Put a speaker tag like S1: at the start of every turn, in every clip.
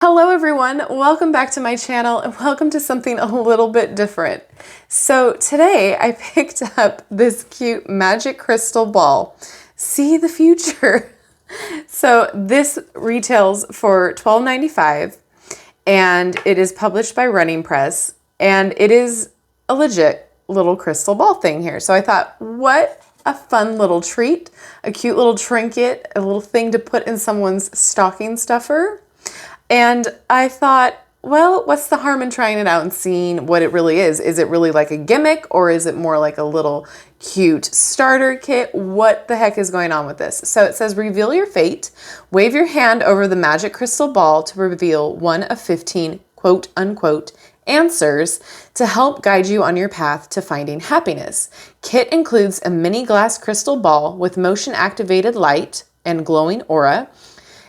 S1: Hello everyone, welcome back to my channel and welcome to something a little bit different. So today I picked up this cute magic crystal ball. See the future. So this retails for $12.95 and it is published by Running Press and it is a legit little crystal ball thing here. So I thought, what a fun little treat, a cute little trinket, a little thing to put in someone's stocking stuffer. And I thought, well, what's the harm in trying it out and seeing what it really is? Is it really like a gimmick or is it more like a little cute starter kit? What the heck is going on with this? So it says, reveal your fate. Wave your hand over the magic crystal ball to reveal one of 15 quote unquote answers to help guide you on your path to finding happiness. Kit includes a mini glass crystal ball with motion activated light and glowing aura,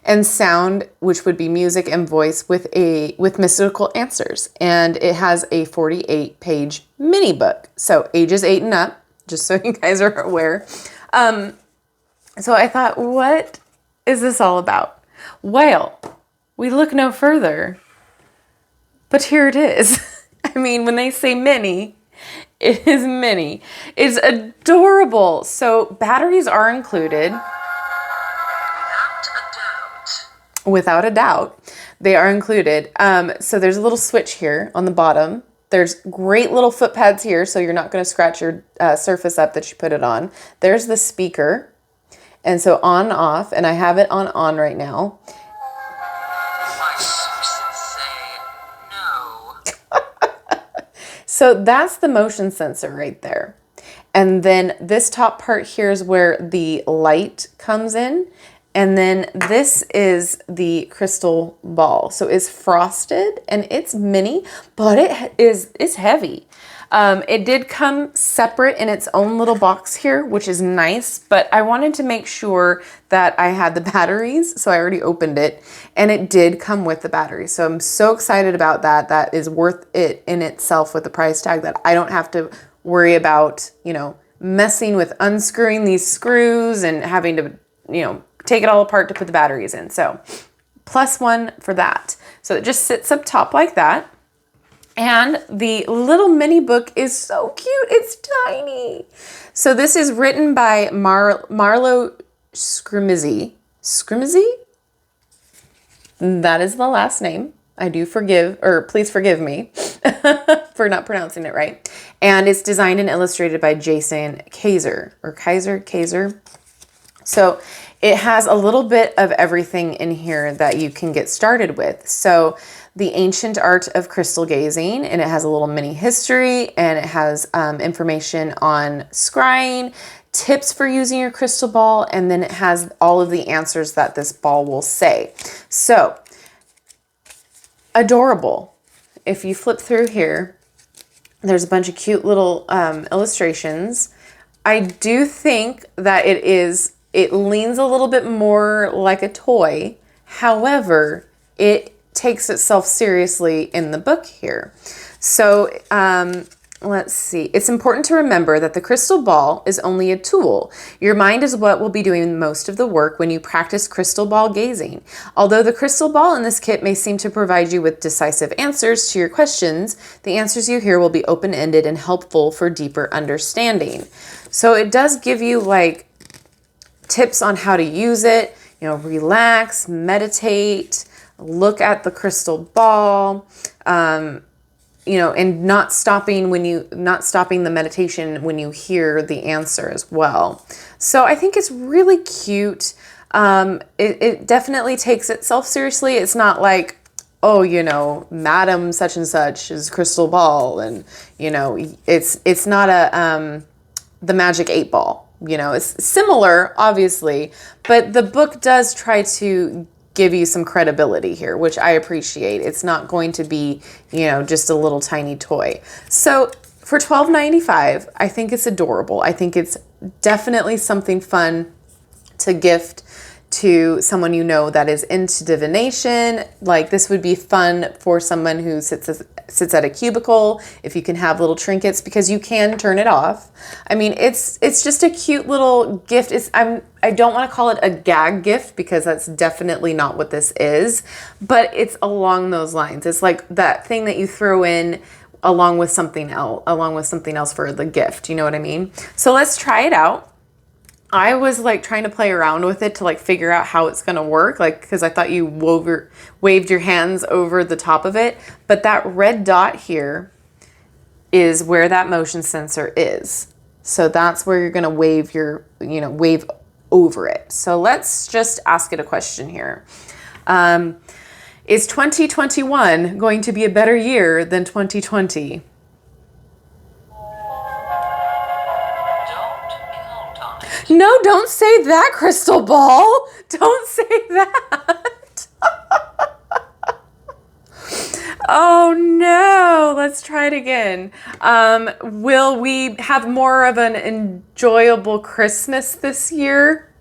S1: and sound, which would be music and voice with mystical answers. And it has a 48-page mini book. So ages 8 and up, just so you guys are aware. So I thought, what is this all about? Well, we look no further, but here it is. I mean, when they say mini, it is mini. It's adorable. So batteries are included. Without a doubt, they are included. So there's a little switch here on the bottom. There's great little foot pads here, so you're not going to scratch your surface up that you put it on. There's the speaker. And so on and off, and I have it on right now.
S2: My sources say no.
S1: So that's the motion sensor right there. And then this top part here is where the light comes in. And then this is the crystal ball. So it's frosted and it's mini, but it's heavy. It did come separate in its own little box here, which is nice, but I wanted to make sure that I had the batteries. So I already opened it and it did come with the batteries. So I'm so excited about that. That is worth it in itself with the price tag, that I don't have to worry about, messing with unscrewing these screws and having to, take it all apart to put the batteries in. So +1 for that. So it just sits up top like that. And the little mini book is so cute. It's tiny. So this is written by Marlo Scrimizzi. Scrimizzi? That is the last name. I do please forgive me for not pronouncing it right. And it's designed and illustrated by Jason Kayser or Kayser. So it has a little bit of everything in here that you can get started with. So the ancient art of crystal gazing, and it has a little mini history, and it has information on scrying, tips for using your crystal ball, and then it has all of the answers that this ball will say. So adorable. If you flip through here, there's a bunch of cute little illustrations. I do think that it leans a little bit more like a toy. However, it takes itself seriously in the book here. So let's see. It's important to remember that the crystal ball is only a tool. Your mind is what will be doing most of the work when you practice crystal ball gazing. Although the crystal ball in this kit may seem to provide you with decisive answers to your questions, the answers you hear will be open-ended and helpful for deeper understanding. So it does give you tips on how to use it, relax, meditate, look at the crystal ball, and not stopping the meditation when you hear the answer as well. So I think it's really cute. It definitely takes itself seriously. It's not like, Madam such and such is crystal ball, and it's not the Magic 8 Ball. It's similar, obviously, but the book does try to give you some credibility here, which I appreciate. It's not going to be, just a little tiny toy. So for $12.95, I think it's adorable. I think it's definitely something fun to gift to someone you know that is into divination. Like, this would be fun for someone who sits at a cubicle, if you can have little trinkets, because you can turn it off. I mean, it's just a cute little gift. I don't want to call it a gag gift, because that's definitely not what this is, but it's along those lines. It's like that thing that you throw in along with something else for the gift. You know what I mean? So let's try it out. I was like trying to play around with it to like figure out how it's going to work. Like, cause I thought you waved your hands over the top of it, but that red dot here is where that motion sensor is. So that's where you're going to wave wave over it. So let's just ask it a question here. Is 2021 going to be a better year than 2020? No, don't say that, crystal ball. Don't say that. Oh no, let's try it again. Will we have more of an enjoyable Christmas this year?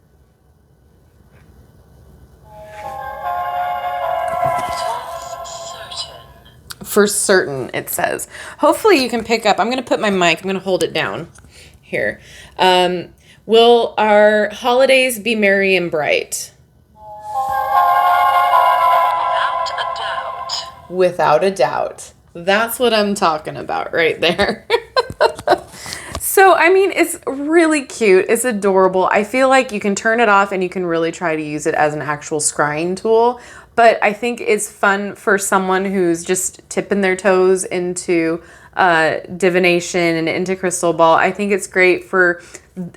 S1: For certain, it says. Hopefully you can pick up. I'm going to put my mic, I'm going to hold it down here. Will our holidays be merry and bright?
S2: Without a doubt.
S1: Without a doubt. That's what I'm talking about right there. So, I mean, it's really cute. It's adorable. I feel like you can turn it off and you can really try to use it as an actual scrying tool. But I think it's fun for someone who's just tipping their toes into divination and into crystal ball. I think it's great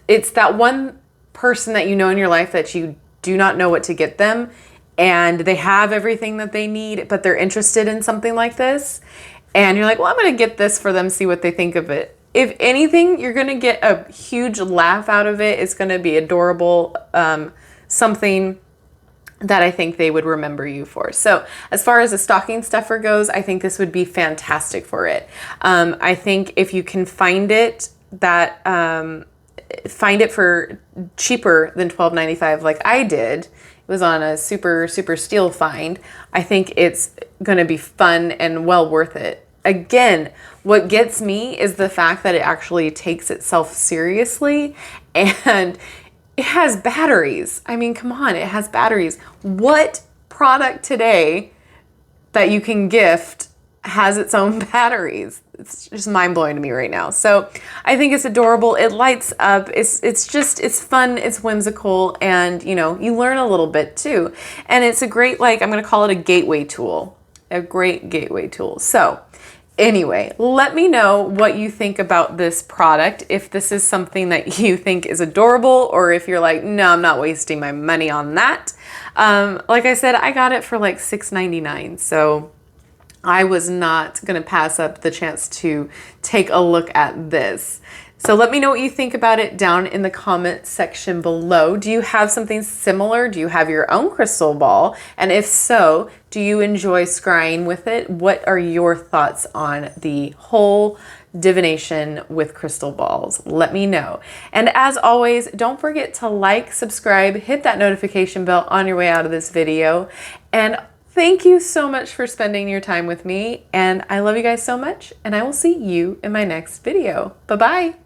S1: it's that one person that you know in your life that you do not know what to get them, and they have everything that they need, but they're interested in something like this. And you're like, well, I'm going to get this for them, see what they think of it. If anything, you're going to get a huge laugh out of it. It's going to be adorable, something that I think they would remember you for. So as far as a stocking stuffer goes, I think this would be fantastic for it. I think if you can find it for cheaper than $12.95 like I did, it was on a super steal find, I think it's going to be fun and well worth it. Again, what gets me is the fact that it actually takes itself seriously, and it has batteries. I mean, come on, it has batteries. What product today that you can gift has its own batteries? It's just mind blowing to me right now. So I think it's adorable. It lights up. It's fun. It's whimsical. And you learn a little bit too. And it's a great, I'm going to call it a gateway tool, a great gateway tool. So anyway, let me know what you think about this product. If this is something that you think is adorable, or if you're like, no, I'm not wasting my money on that. Like I said, I got it for like $6.99. So I was not going to pass up the chance to take a look at this. So let me know what you think about it down in the comment section below. Do you have something similar? Do you have your own crystal ball? And if so, do you enjoy scrying with it? What are your thoughts on the whole divination with crystal balls? Let me know. And as always, don't forget to like, subscribe, hit that notification bell on your way out of this video. And thank you so much for spending your time with me. And I love you guys so much. And I will see you in my next video. Bye-bye.